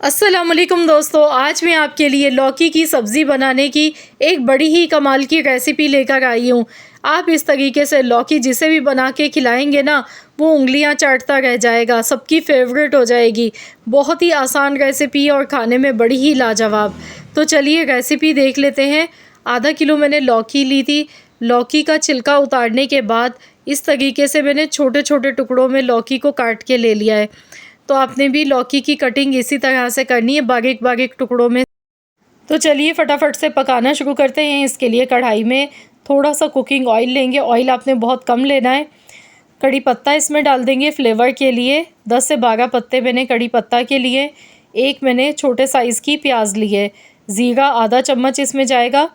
अस्सलामुअलैकुम दोस्तों, आज मैं आपके लिए लौकी की सब्ज़ी बनाने की एक बड़ी ही कमाल की रेसिपी लेकर आई हूँ। आप इस तरीके से लौकी जिसे भी बना के खिलाएंगे ना, वो उँगलियाँ चाटता रह जाएगा, सबकी फेवरेट हो जाएगी। बहुत ही आसान रेसिपी और खाने में बड़ी ही लाजवाब। तो चलिए रेसिपी देख लेते हैं। आधा किलो मैंने लौकी ली थी। लौकी का छिलका उतारने के बाद इस तरीके से मैंने छोटे छोटे टुकड़ों में लौकी को काट के ले लिया है। तो आपने भी लौकी की कटिंग इसी तरह से करनी है, बारीक बारीक टुकड़ों में। तो चलिए फटाफट से पकाना शुरू करते हैं। इसके लिए कढ़ाई में थोड़ा सा कुकिंग ऑयल लेंगे। ऑयल आपने बहुत कम लेना है। कड़ी पत्ता इसमें डाल देंगे फ्लेवर के लिए। 10 से 12 पत्ते मैंने कड़ी पत्ता के लिए। एक मैंने छोटे साइज़ की प्याज ली है। ज़ीरा आधा चम्मच इसमें जाएगा।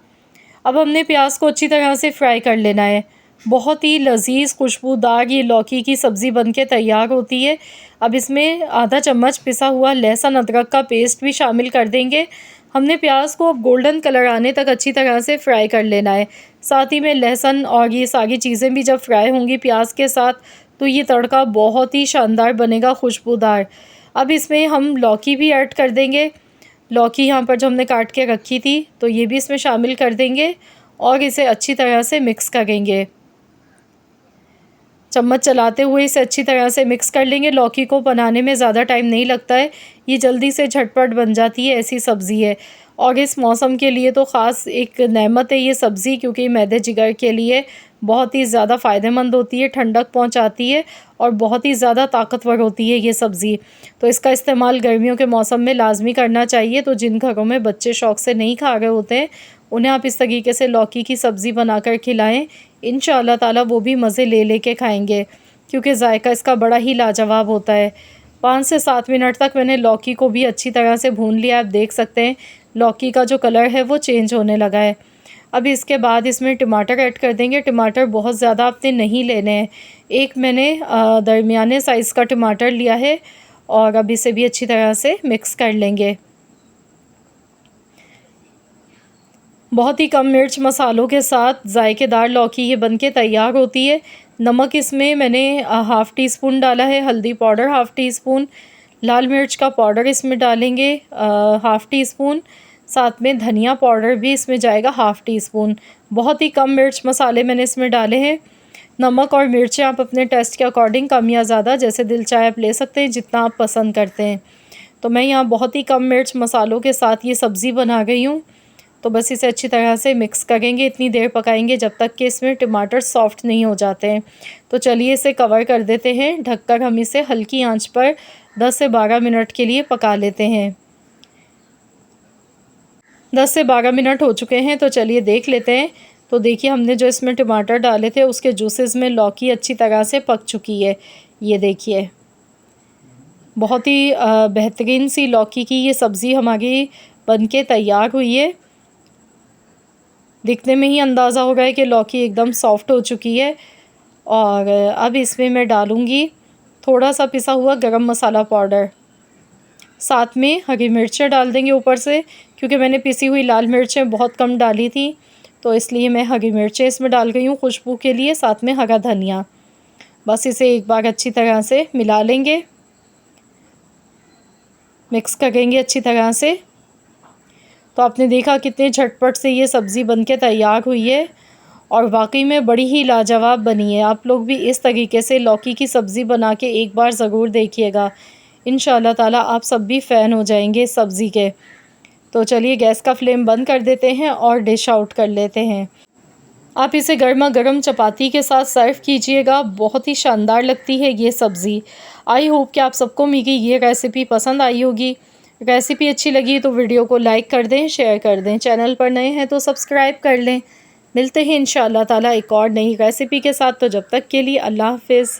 अब हमने प्याज को अच्छी तरह से फ्राई कर लेना है। बहुत ही लजीज खुशबूदार ये लौकी की सब्ज़ी बनके तैयार होती है। अब इसमें आधा चम्मच पिसा हुआ लहसुन अदरक का पेस्ट भी शामिल कर देंगे। हमने प्याज को अब गोल्डन कलर आने तक अच्छी तरह से फ्राई कर लेना है। साथ ही में लहसुन और ये सारी चीज़ें भी जब फ्राई होंगी प्याज के साथ, तो ये तड़का बहुत ही शानदार बनेगा, खुशबूदार। अब इसमें हम लौकी भी ऐड कर देंगे। लौकी यहाँ पर जो हमने काट के रखी थी, तो ये भी इसमें शामिल कर देंगे और इसे अच्छी तरह से मिक्स करेंगे। चम्मच चलाते हुए इसे अच्छी तरह से मिक्स कर लेंगे। लौकी को बनाने में ज़्यादा टाइम नहीं लगता है, ये जल्दी से झटपट बन जाती है, ऐसी सब्ज़ी है। और इस मौसम के लिए तो ख़ास एक नेमत है ये सब्ज़ी, क्योंकि मैदे जिगर के लिए बहुत ही ज़्यादा फ़ायदेमंद होती है, ठंडक पहुंचाती है और बहुत ही ज़्यादा ताकतवर होती है ये सब्ज़ी। तो इसका इस्तेमाल गर्मियों के मौसम में लाजमी करना चाहिए। तो जिन घरों में बच्चे शौक़ से नहीं खा रहे होते हैं, उन्हें आप इस तरीके से लौकी की सब्ज़ी बनाकर खिलाएं। इंशाअल्लाह ताला वो भी मज़े ले लेके खाएंगे, क्योंकि जायका इसका बड़ा ही लाजवाब होता है। 5 से 7 मिनट तक मैंने लौकी को भी अच्छी तरह से भून लिया। आप देख सकते हैं लौकी का जो कलर है वो चेंज होने लगा है। अब इसके बाद इसमें टमाटर ऐड कर देंगे। टमाटर बहुत ज़्यादा आपने नहीं लेने हैं। एक मैंने दरमियाने साइज़ का टमाटर लिया है और अब इसे भी अच्छी तरह से मिक्स कर लेंगे। बहुत ही कम मिर्च मसालों के साथ जायकेदार लौकी ये बनके तैयार होती है। नमक इसमें मैंने हाफ़ टी स्पून डाला है, हल्दी पाउडर हाफ़ टी स्पून, लाल मिर्च का पाउडर इसमें डालेंगे हाफ़ टी स्पून, साथ में धनिया पाउडर भी इसमें जाएगा हाफ़ टी स्पून। बहुत ही कम मिर्च मसाले मैंने इसमें डाले हैं। नमक और मिर्चें आप अपने टेस्ट के अकॉर्डिंग कम या ज़्यादा जैसे दिल चाहे आप ले सकते हैं, जितना आप पसंद करते हैं। तो मैं यहाँ बहुत ही कम मिर्च मसालों के साथ ये सब्ज़ी बना गई हूँ। तो बस इसे अच्छी तरह से मिक्स करेंगे। इतनी देर पकाएंगे जब तक कि इसमें टमाटर सॉफ्ट नहीं हो जाते हैं। तो चलिए इसे कवर कर देते हैं। ढककर हम इसे हल्की आंच पर 10 से 12 मिनट के लिए पका लेते हैं। 10 से 12 मिनट हो चुके हैं, तो चलिए देख लेते हैं। तो देखिए हमने जो इसमें टमाटर डाले थे उसके जूसेस में लौकी अच्छी तरह से पक चुकी है। ये देखिए बहुत ही बेहतरीन सी लौकी की ये सब्ज़ी हमारी बनके तैयार हुई है। दिखने में ही अंदाज़ा हो रहा है कि लौकी एकदम सॉफ्ट हो चुकी है। और अब इसमें मैं डालूँगी थोड़ा सा पिसा हुआ गरम मसाला पाउडर। साथ में हरी मिर्चें डाल देंगे ऊपर से, क्योंकि मैंने पिसी हुई लाल मिर्चें बहुत कम डाली थी, तो इसलिए मैं हरी मिर्चें इसमें डाल गई हूँ खुशबू के लिए। साथ में हरा धनिया। बस इसे एक बार अच्छी तरह से मिला लेंगे, मिक्स करेंगे अच्छी तरह से। तो आपने देखा कितने झटपट से ये सब्ज़ी बनके तैयार हुई है और वाकई में बड़ी ही लाजवाब बनी है। आप लोग भी इस तरीके से लौकी की सब्ज़ी बना के एक बार ज़रूर देखिएगा। इंशाअल्लाह ताला आप सब भी फ़ैन हो जाएंगे इस सब्ज़ी के। तो चलिए गैस का फ्लेम बंद कर देते हैं और डिश आउट कर लेते हैं। आप इसे गर्मा गर्म चपाती के साथ सर्व कीजिएगा। बहुत ही शानदार लगती है ये सब्ज़ी। आई होप कि आप सबको मेरी ये रेसिपी पसंद आई होगी। रेसिपी अच्छी लगी तो वीडियो को लाइक कर दें, शेयर कर दें। चैनल पर नए हैं तो सब्सक्राइब कर लें। मिलते हैं इंशाअल्लाह ताला एक और नई रेसिपी के साथ। तो जब तक के लिए अल्लाह हाफ़िज़।